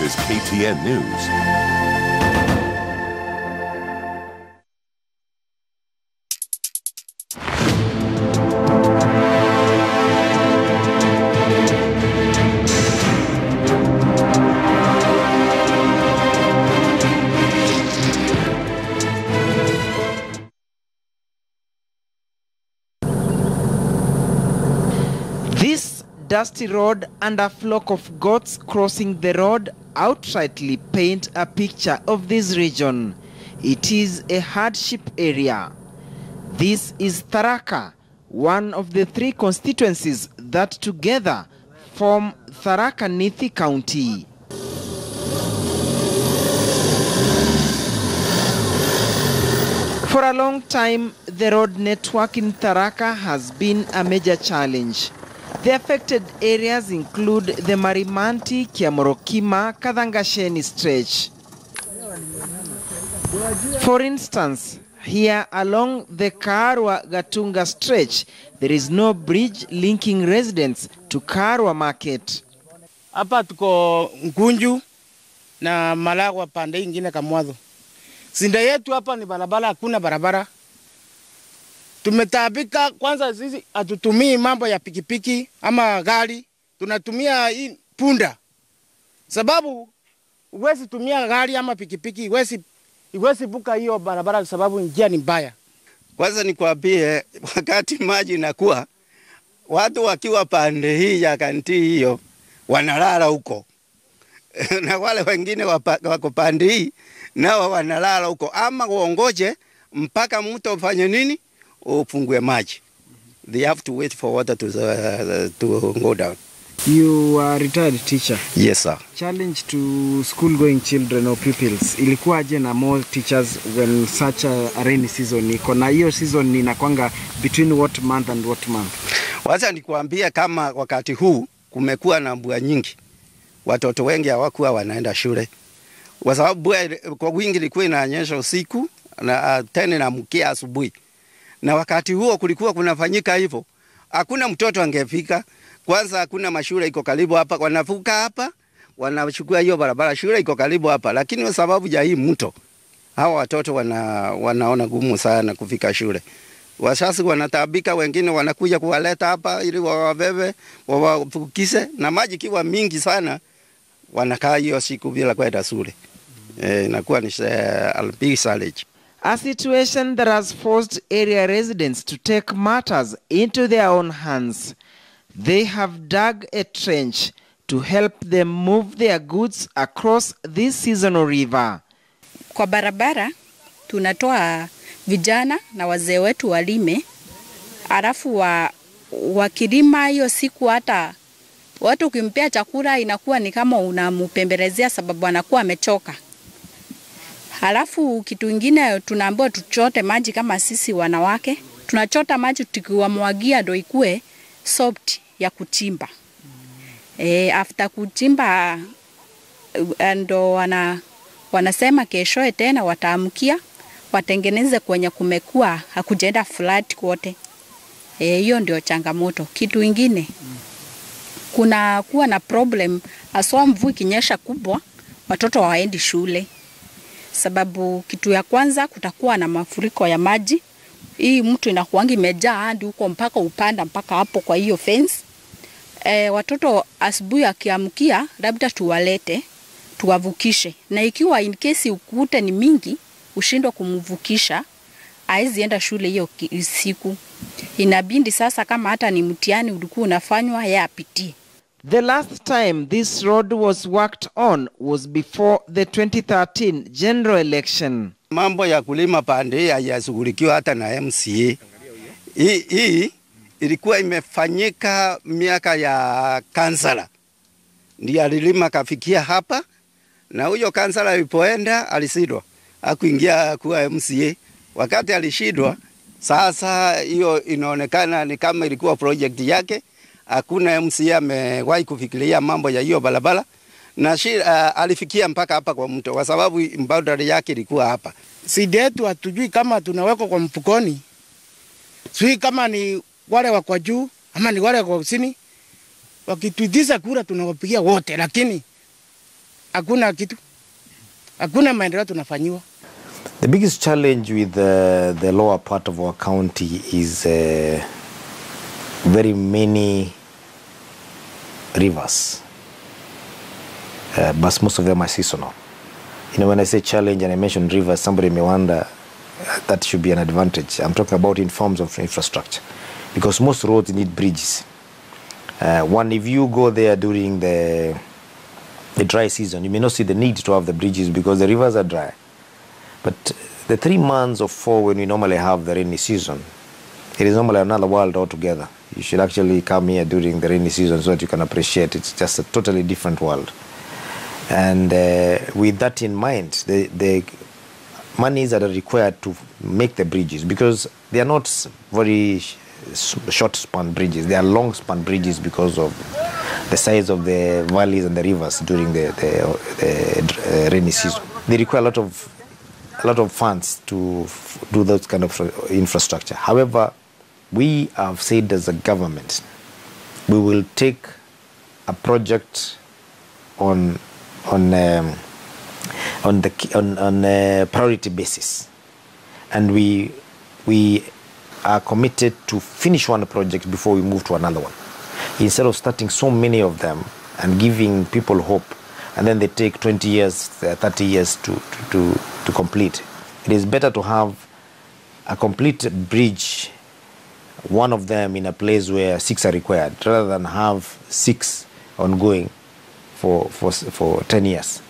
This is KTN News. This dusty road and a flock of goats crossing the road outrightly paint a picture of this region. It is a hardship area. This is Tharaka, one of the 3 constituencies that together form Tharaka Nithi County. For a long time, the road network in Tharaka has been a major challenge. The affected areas include the Marimanti, Kiamorokima, Kadhangasheni stretch. For instance, here along the Karwa-Gatunga stretch, there is no bridge linking residents to Karwa market. Hapa tuko Ngunju na Malagwa pande ingine Kamwadho. Sinda yetu hapa ni barabara, hakuna barabara. Tumetaabika. Kwanza sisi hatutumii mambo ya pikipiki ama gari, tunatumia hii punda. Sababu uwezi tumia gari ama pikipiki, uwezi buka hiyo barabara sababu njia ni mbaya. Kwanza nikwambie, wakati maji inakuwa, watu wakiwa pande hii ya kanti hiyo wanalala huko. Na wale wengine wako pande hii nao wanalala huko, ama uongoje mpaka mtu ufanye nini? Ufungue maji. They have to wait for water to go down. You are a retired teacher. Yes, sir. Challenge to school-going children or pupils. Ilikuwaje na more teachers when such a rainy season iko? Na hiyo season inakwanga between what month and what month? Wacha nikuambia, kama wakati huu kumekuwa na mvua nyingi, watoto wengi hawakuwa wanaenda shule. Kwa sababu kwa wingi ilikuwa inanyesha usiku na tena na mkia asubuhi. Na wakati huo kulikuwa kunafanyika hivyo, hakuna mtoto angefika. Kwanza hakuna mashule iko karibu hapa, wanavuka hapa, wanachukua hiyo barabara, shule iko karibu hapa. Lakini kwa sababu ya hii mto, hawa watoto wanaona gumu sana kufika shule. Wazazi wanataabika, wengine wanakuja kuwaleta hapa ili wawabebe, wawavukishe, na maji kiwa mingi sana, wanakaa hiyo siku bila kwenda shule. Inakuwa ni big challenge. A situation that has forced area residents to take matters into their own hands. They have dug a trench to help them move their goods across this seasonal river. Kwa barabara tunatoa vijana na wazee wetu walime, alafu wakilima hiyo siku, hata watu ukimpea chakula inakuwa ni kama unampembelezea sababu anakuwa amechoka. Halafu kitu kingine tunaambiwa tuchote maji kama sisi wanawake. Tunachota maji tukiwamwagia ndio ikue soft ya kuchimba. After kuchimba ndo wanasema kesho tena wataamkia watengeneze kwenye kumekuwa hakujenda flat kote. Hiyo ndio changamoto. Kitu kingine kuna kuwa na problem aswa mvua ikinyesha kubwa watoto hawaendi shule. Sababu kitu ya kwanza kutakuwa na mafuriko ya maji. Hii mtu inakuanga imejaa hadi huko mpaka upanda mpaka hapo kwa hiyo fence. Watoto asubuhi akiamkia labda tuwalete tuwavukishe. Na ikiwa in case ukute ni mingi ushindwe kumvukisha, haizi enda shule hiyo siku. Inabindi sasa kama hata ni mtihani ulikuwa unafanywa yeye apitie. The last time this road was worked on was before the 2013 general election. Mambo ya kulima pande hayashughulikiwa hata na MCA. Hii ilikuwa imefanyika miaka ya kansala. Ndiye alilima kafikia hapa, na huyo kansala alipoenda alishindwa. Hakuingia kuwa MCA. Wakati alishindwa, sasa hiyo inaonekana ni kama ilikuwa project yake. Hakuna MCA amewahi kufikiria mambo ya hiyo barabara, na alifikia mpaka hapa kwa mto kwa sababu boundary yake ilikuwa hapa. Sidi yetu hatujui kama tunaweka kwa mfukoni. Sui kama ni wale wako juu ama ni wale wako chini. Wakituitisha kura tunawapigia wote, lakini hakuna kitu, hakuna maendeleo tunafanyiwa. The biggest challenge with the lower part of our county is very many rivers, but most of them are seasonal. You know, when I say challenge and I mention rivers, somebody may wonder that should be an advantage. I'm talking about in forms of infrastructure, because most roads need bridges. One, if you go there during the dry season, you may not see the need to have the bridges because the rivers are dry. But the 3 months or 4 when we normally have the rainy season, it is normally another world altogether. You should actually come here during the rainy season so that you can appreciate it. It's just a totally different world. And with that in mind, the monies that are required to make the bridges, because they are not very short span bridges, they are long span bridges because of the size of the valleys and the rivers during the rainy season. They require a lot of funds to do those kind of infrastructure. However, we have said as a government, we will take a project on a priority basis, and we are committed to finish one project before we move to another one, instead of starting so many of them and giving people hope, and then they take 20 years, 30 years to complete. It is better to have a complete bridge, one of them in a place where 6 are required, rather than have 6 ongoing for 10 years.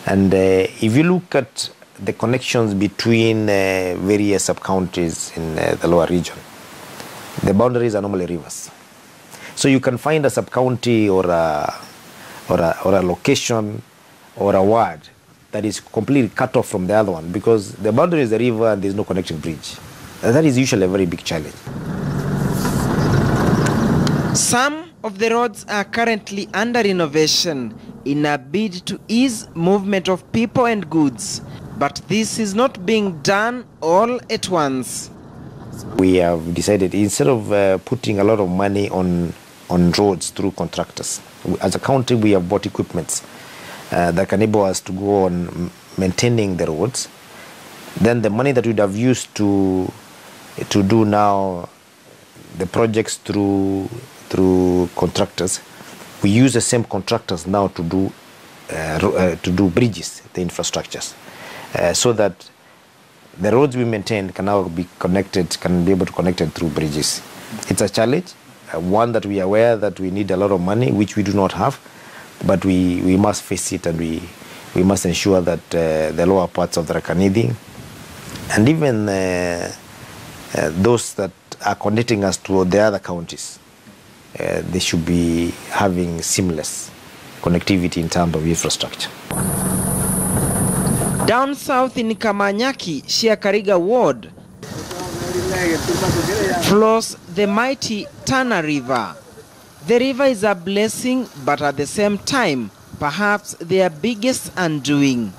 And if you look at the connections between various sub-counties in the lower region, the boundaries are normally rivers. So you can find a sub-county or a location or a ward that is completely cut off from the other one because the boundary is the river and there is no connecting bridge. And that is usually a very big challenge. Some of the roads are currently under renovation in a bid to ease movement of people and goods, but this is not being done all at once. We have decided, instead of putting a lot of money on roads through contractors, as a county we have bought equipments that can enable us to go on maintaining the roads. Then the money that we'd have used to do now the projects through contractors, we use the same contractors now to do bridges, the infrastructures, so that the roads we maintain can now be connected, can be able to connect it through bridges. It's a challenge, one that we are aware that we need a lot of money, which we do not have, but we must face it, and we must ensure that the lower parts of the Tharaka Nithi and even those that are connecting us to the other counties, they should be having seamless connectivity in terms of infrastructure. Down south in Kamanyaki, Shiakariga Ward, flows the mighty Tana River. The river is a blessing, but at the same time, perhaps their biggest undoing.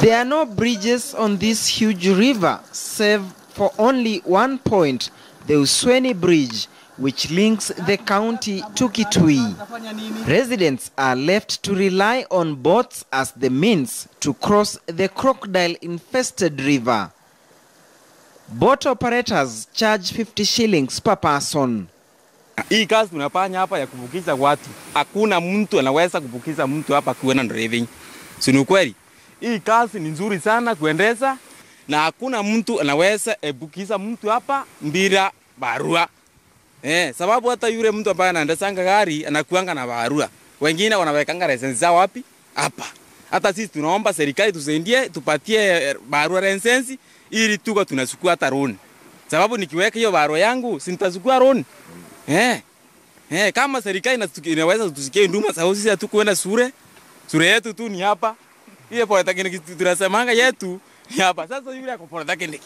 There are no bridges on this huge river, save for only one point, the Usweni Bridge, which links the county to Kitui. Residents are left to rely on boats as the means to cross the crocodile-infested river. Boat operators charge 50 shillings per person. Hii kazi tunafanya hapa ya kuvukisha watu. Hakuna mtu anaweza kuvukisha mtu hapa kuenda driving. Si ni kweli? Hii kazi ni nzuri sana kuendesha na hakuna mtu anaweza kuvukisha mtu hapa bila barua. Sababu hata yule mtu ambaye anaendesha gari anakuanga na barua. Wengine wanawekanga license zao wapi? Hapa. Hata sisi tunaomba serikali tusaidie tupatie barua license ili tuko tunachukua hata loan. Sababu nikiweka hiyo barua yangu si nitachukua loan. Kama serikali inaweza kutusikia huduma sababu sisi hatukuenda shule yetu tu ni hapa. Ile polytechnic tunasemanga yetu ni hapa. Sasa yule ako polytechnic.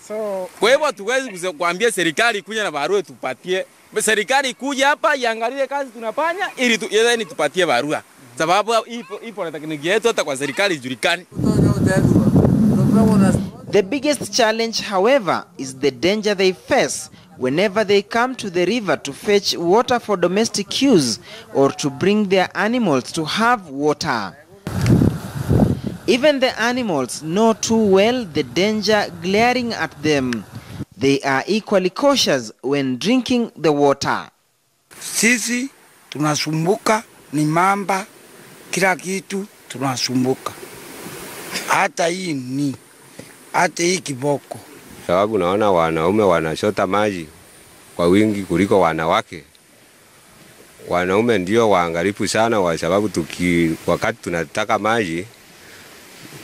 So kwa hivyo tuwezi kuambia serikali kuja na barua tupatie. Serikali kuja hapa iangalie kazi tunafanya ili yeye tupatie barua. Sababu hii polytechnic yetu hata kwa serikali ijulikane. The biggest challenge, however, is the danger they face whenever they come to the river to fetch water for domestic use or to bring their animals to have water. Even the animals know too well the danger glaring at them. They are equally cautious when drinking the water. Sisi tunasumbuka, ni mamba, kila kitu tunasumbuka. Hata hii kiboko. Sababu naona wanaume wanashota maji kwa wingi kuliko wanawake. Wanaume ndio waangalifu sana kwa sababu wakati tunataka maji,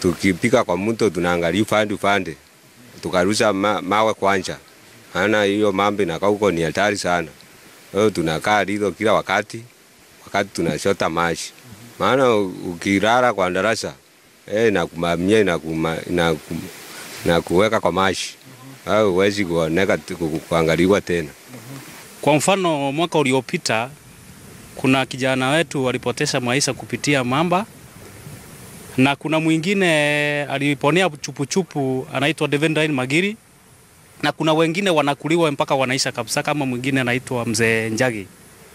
tukipika kwa mto tunaangalia fande. Tukarusha mawe kwanza. Maana hiyo mambo inakaa huko ni hatari sana. Tunakaa hizo kila wakati tunashota maji. Maana ukirara kwa darasa na kumamia na kuweka kwa maji, huwezi kuangaliwa tena. Kwa mfano mwaka uliopita kuna kijana wetu walipoteza maisha kupitia mamba, na kuna mwingine aliponea chupu anaitwa Devendine Magiri, na kuna wengine wanakuliwa mpaka wanaisha kabisa, kama mwingine anaitwa Mzee Njagi.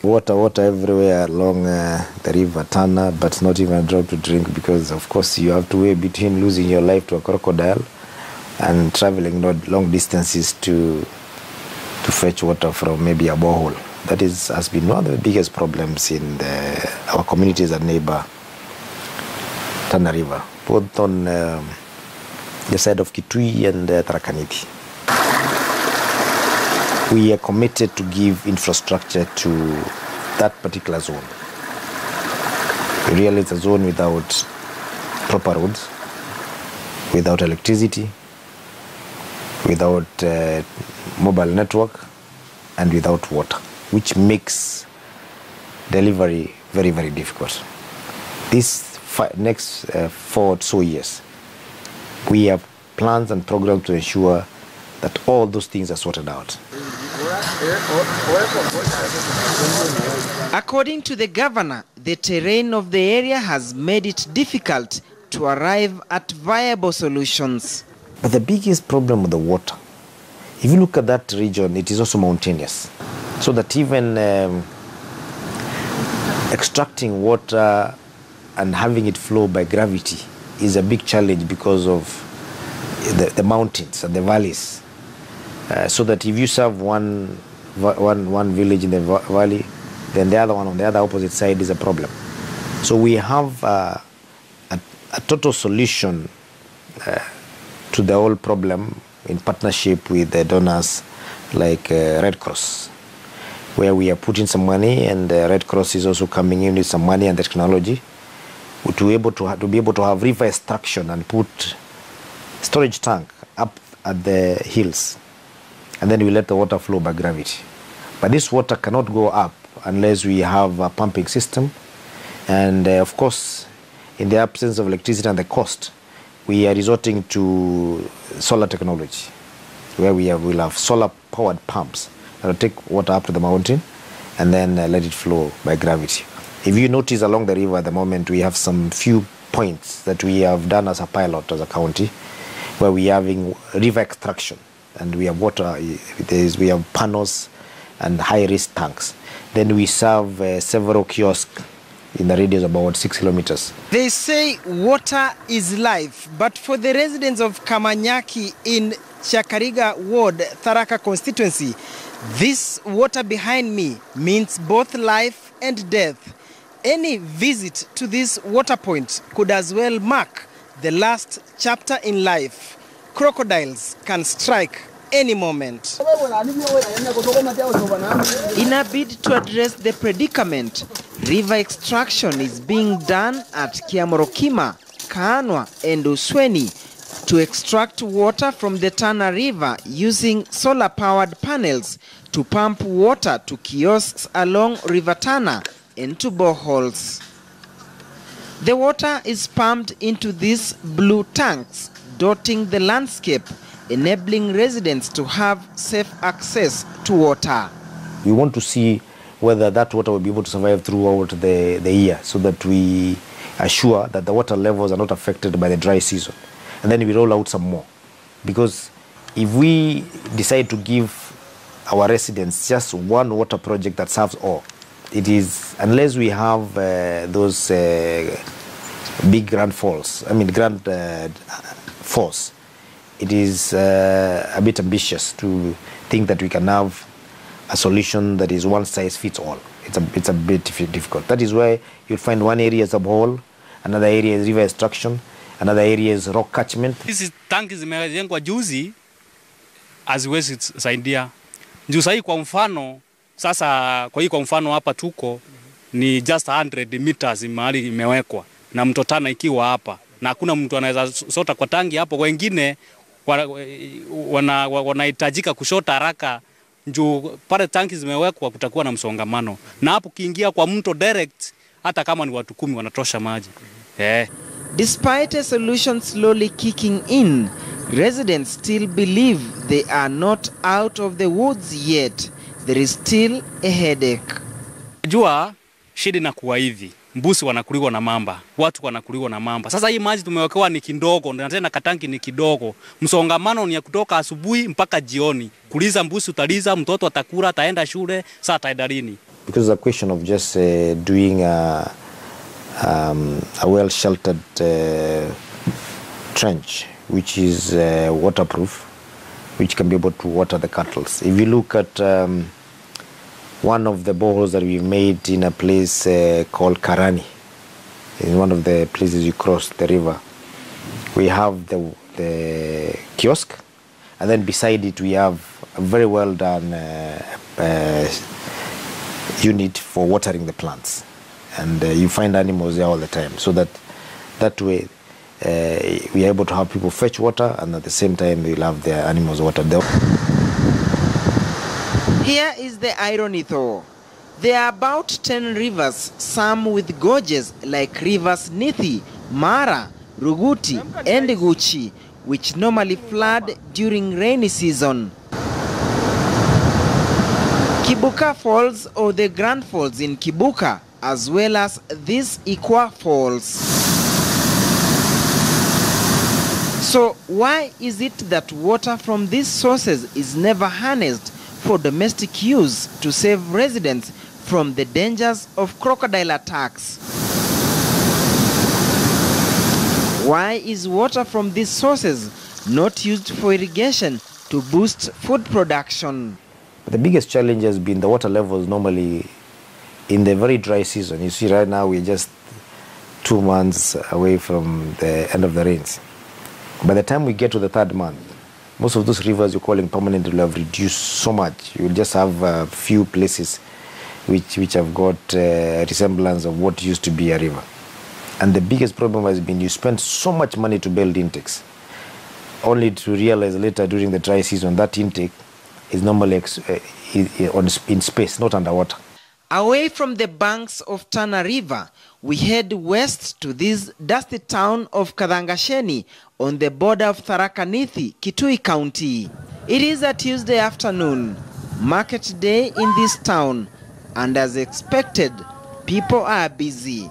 Water everywhere along the river Tana, but not even a drop to drink, because of course you have to weigh between losing your life to a crocodile and traveling long distances to fetch water from maybe a borehole. That has been one of the biggest problems in our communities that neighbor Tana River, both on the side of Kitui and Tharaka Nithi. We are committed to give infrastructure to that particular zone. Really, it's a zone without proper roads, without electricity, without mobile network, and without water, which makes delivery very, very difficult. This next 4 or so years, we have plans and programs to ensure that all those things are sorted out. According to the governor, the terrain of the area has made it difficult to arrive at viable solutions. But the biggest problem with the water, if you look at that region, it is also mountainous. So that even extracting water and having it flow by gravity is a big challenge because of the mountains and the valleys. So that if you serve one village in the valley, then the other one on the other opposite side is a problem. So we have a total solution to the whole problem in partnership with the donors like Red Cross, where we are putting some money, and Red Cross is also coming in with some money and technology to be able to have river extraction and put storage tank up at the hills, and then we let the water flow by gravity. But this water cannot go up unless we have a pumping system, and of course, in the absence of electricity and the cost, we are resorting to solar technology, where we'll have solar-powered pumps that will take water up to the mountain and then let it flow by gravity. If you notice along the river at the moment, we have some few points that we have done as a pilot as a county, where we are having river extraction, and we have water, we have panels and high-risk tanks. Then we serve several kiosks in the radius of about 6 kilometers. They say water is life, but for the residents of Kamanyaki in Chakariga Ward, Tharaka constituency, this water behind me means both life and death. Any visit to this water point could as well mark the last chapter in life. Crocodiles can strike any moment. In a bid to address the predicament, river extraction is being done at Kiamorokima, Kaanwa and Usweni to extract water from the Tana River using solar-powered panels to pump water to kiosks along River Tana and to boreholes. The water is pumped into these blue tanks, dotting the landscape, enabling residents to have safe access to water. We want to see whether that water will be able to survive throughout the year, so that we are sure that the water levels are not affected by the dry season. And then we roll out some more. Because if we decide to give our residents just one water project that serves all. It is, unless we have those big grand falls, falls, it is a bit ambitious to think that we can have a solution that is one size fits all. It's a bit difficult. That is why you'll find one area is a borehole, another area is river extraction, another area is rock catchment. Hizi tanki zimejengwa juzi haziwezi saidia. Juu sahii kwa mfano, sasa kwa mfano hapa tuko ni just 100 meters mahali imewekwa na mto Tana ikiwa hapa. Na hakuna mtu anaweza sota kwa tangi hapo. Wengine wanahitajika kushota haraka juu pale tanki zimewekwa kutakuwa na msongamano. Na hapo kiingia kwa mto direct hata kama ni watu 10 wanatosha maji. Despite a solution slowly kicking in, residents still believe they are not out of the woods yet. There is still a headache. Jua shida na kuwa hivi. Mbusi wanakuliwa na mamba, watu wanakuliwa na mamba. Sasa hii maji tumewekewa ni kidogo, na tena katanki ni kidogo. Msongamano ni ya kutoka asubuhi mpaka jioni. Kuliza mbusi utaliza, mtoto atakula, ataenda shule, saa ataenda lini? Because it's a question of just doing a well-sheltered trench, which is waterproof, which can be able to water the cattle. If you look at one of the boreholes that we made in a place called Karani, in one of the places you cross the river, we have the kiosk, and then beside it we have a very well done unit for watering the plants, and you find animals there all the time, so that way we are able to have people fetch water, and at the same time they'll have their animals watered. Here is the irony though. There are about 10 rivers, some with gorges like rivers Nithi, Mara, Ruguti and Guchi, which normally flood during rainy season. Kibuka Falls, or the Grand Falls in Kibuka, as well as these Ikwa Falls. So why is it that water from these sources is never harnessed for domestic use to save residents from the dangers of crocodile attacks? Why is water from these sources not used for irrigation to boost food production? The biggest challenge has been the water levels normally in the very dry season. You see right now we're just 2 months away from the end of the rains. By the time we get to the 3rd month, most of those rivers you're calling permanent will have reduced so much. You will just have a few places which have got a resemblance of what used to be a river. And the biggest problem has been you spend so much money to build intakes, only to realize later during the dry season that intake is normally in space, not underwater. Away from the banks of Tana River, we head west to this dusty town of Kadhangasheni on the border of Tharaka Nithi, Kitui County. It is a Tuesday afternoon, market day in this town, and as expected, people are busy.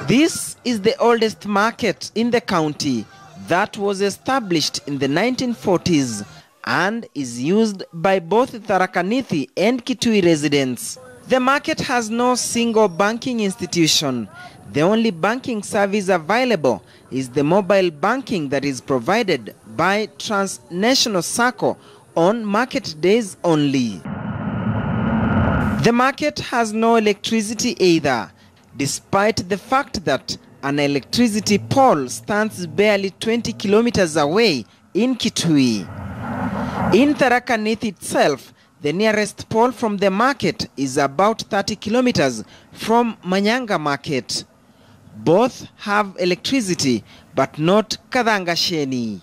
This is the oldest market in the county that was established in the 1940s and is used by both Tharaka Nithi and Kitui residents. The market has no single banking institution. The only banking service available is the mobile banking that is provided by Transnational Sacco on market days only. The market has no electricity either, despite the fact that an electricity pole stands barely 20 kilometers away in Kitui. In Tharaka Nithi itself, the nearest pole from the market is about 30 kilometers from Manyanga market. Both have electricity, but not Kadhangasheni.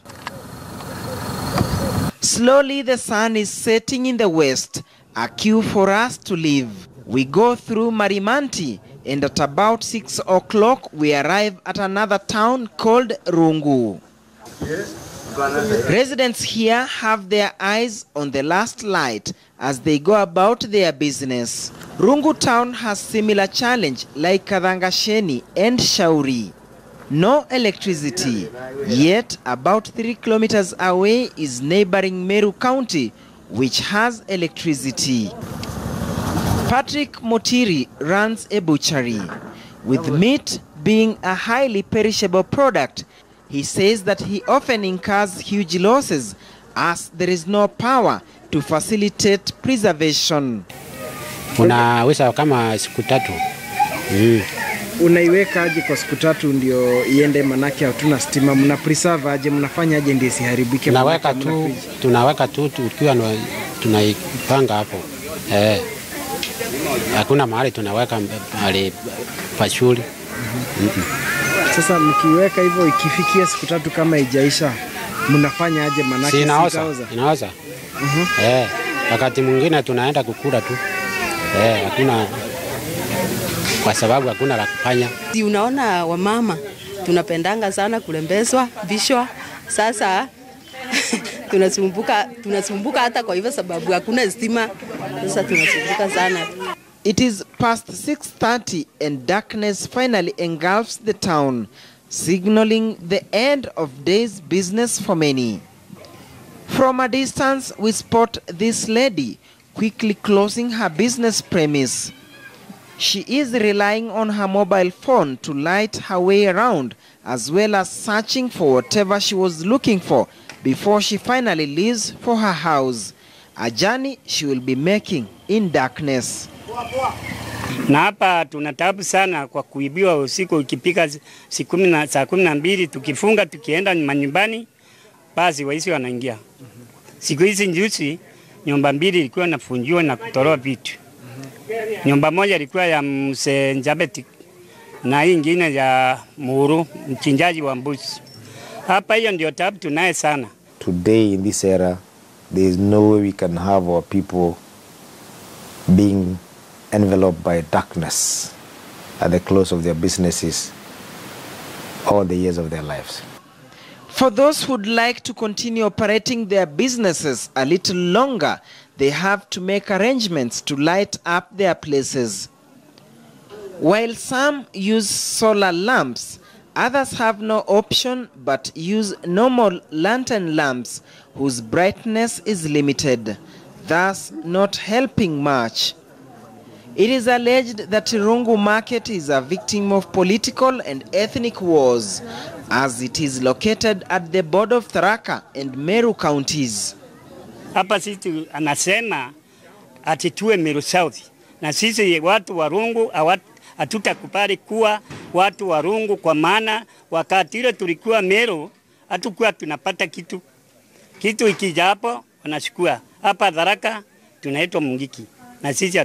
Slowly the sun is setting in the west, a cue for us to leave. We go through Marimanti, and at about 6 o'clock we arrive at another town called Rungu. Residents here have their eyes on the last light as they go about their business. Rungu town has similar challenge like Kadhangasheni and Shauri. No electricity, yet about 3 kilometers away is neighboring Meru County, which has electricity. Patrick Motiri runs a butchery. With meat being a highly perishable product, he says that he often incurs huge losses as there is no power to facilitate preservation. Unaweza kama siku 3. Unaiweka aje kwa siku 3 ndio iende, manake hatuna stima? Mna preserve aje, mnafanya aje ndio isiharibike? Tunaweka tu tukiwa tunaipanga hapo. Hakuna mahali tunaweka mahali pashuli. Sasa mkiweka hivyo ikifikia siku 3 kama haijaisha, mnafanya aje, manake inaoza? Wakati mwingine tunaenda kukula tu. Hakuna, kwa sababu hakuna la kufanya. Si unaona wamama tunapendanga sana kulembezwa, vishwa. Sasa tunasumbuka hata kwa hivyo sababu hakuna stima. Sasa tunasumbuka sana. It is past 6:30 and darkness finally engulfs the town, signaling the end of day's business for many. From a distance, we spot this lady quickly closing her business premise. She is relying on her mobile phone to light her way around, as well as searching for whatever she was looking for before she finally leaves for her house, a journey she will be making in darkness. Na hapa tunatabu sana kwa kuibiwa usiku, ukipika saa 12 tukifunga tukienda manyumbani, basi waizi wanaingia. Siku hizi njusi nyumba 2 ilikuwa nafungiwa na kutoroa vitu. Nyumba moja ilikuwa ya mse Njabeti na hii nyingine ya Muru, mchinjaji wa mbuzi. Hapa hiyo ndio tabu tunaye sana. Today in this era, there is no way we can have our people being enveloped by darkness at the close of their businesses all the years of their lives. For those who would like to continue operating their businesses a little longer, they have to make arrangements to light up their places. While some use solar lamps, others have no option but use normal lantern lamps whose brightness is limited, thus not helping much. It is alleged that Rungu Market is a victim of political and ethnic wars, as it is located at the border of Tharaka and Meru counties. Hapa sisi anasema atitue Meru South, na sisi watu wa Rungu hatutakubali kuwa watu wa Rungu, kwa maana wakati ile tulikuwa Meru hatukuwa tunapata kitu ikija hapo wanachukua. Hapa Tharaka tunaitwa Mungiki, na sisi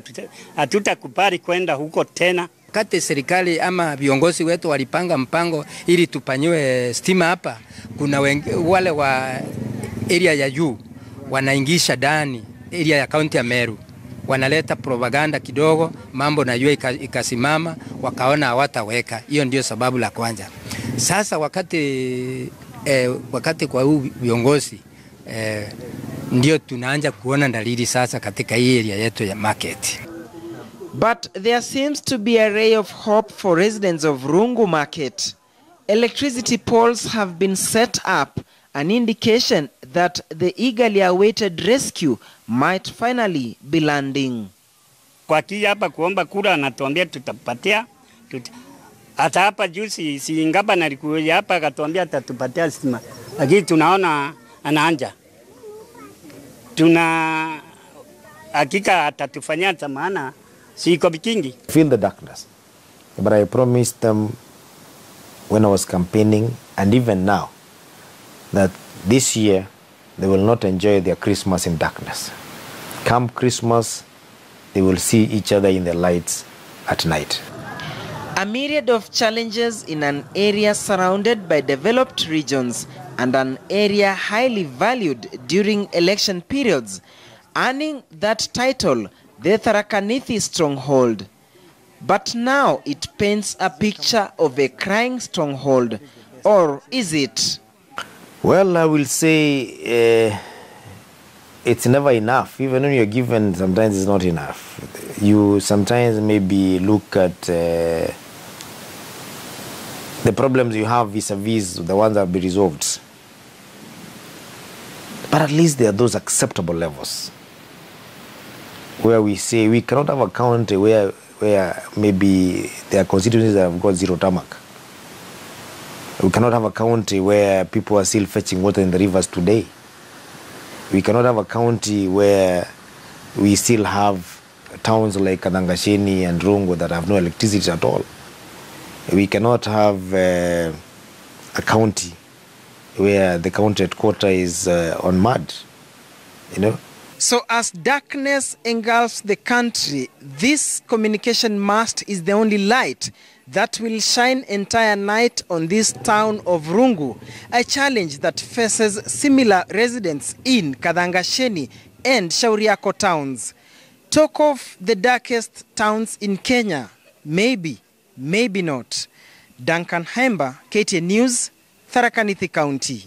hatutakubali kwenda huko tena. Kati serikali ama viongozi wetu walipanga mpango ili tupanywe stima hapa, kuna wale wa area ya juu wanaingisha ndani area ya kaunti ya Meru, wanaleta propaganda kidogo, mambo na jua ikasimama, wakaona hawataweka. Hiyo ndio sababu la kwanza. Sasa wakati kwa huu viongozi ndio tunaanza kuona dalili sasa katika hii area yetu ya market. But there seems to be a ray of hope for residents of Rungu Market. Electricity poles have been set up, an indication that the eagerly awaited rescue might finally be landing. Kwa kia hapa kuomba kura anatuambia tutapatia. Hata hapa juzi Singaba na likuja hapa akatuambia atatupatia stima. Lakini tunaona anaanja. Tuna hakika atatufanyia maana siko bikingi. Feel the darkness. But I promised them when I was campaigning and even now that this year they will not enjoy their Christmas in darkness. Come Christmas, they will see each other in the lights at night. A myriad of challenges in an area surrounded by developed regions and an area highly valued during election periods, earning that title, the Tharaka Nithi Stronghold. But now it paints a picture of a crying stronghold, or is it? Well, I will say it's never enough. Even when you're given, sometimes it's not enough. You sometimes maybe look at the problems you have vis-a-vis the ones that will be resolved. But at least there are those acceptable levels. where we say we cannot have a county where maybe there are constituencies that have got zero tarmac. We cannot have a county where people are still fetching water in the rivers today. We cannot have a county where we still have towns like Kadangasheni and Rongo that have no electricity at all. We cannot have a county where the county headquarters is on mud, you know. So as darkness engulfs the country, this communication mast is the only light that will shine entire night on this town of Rungu, a challenge that faces similar residents in Kadangasheni and Shauriako towns. Talk of the darkest towns in Kenya, maybe, maybe not. Duncan Hemba, KTN News, Tharaka Nithi County.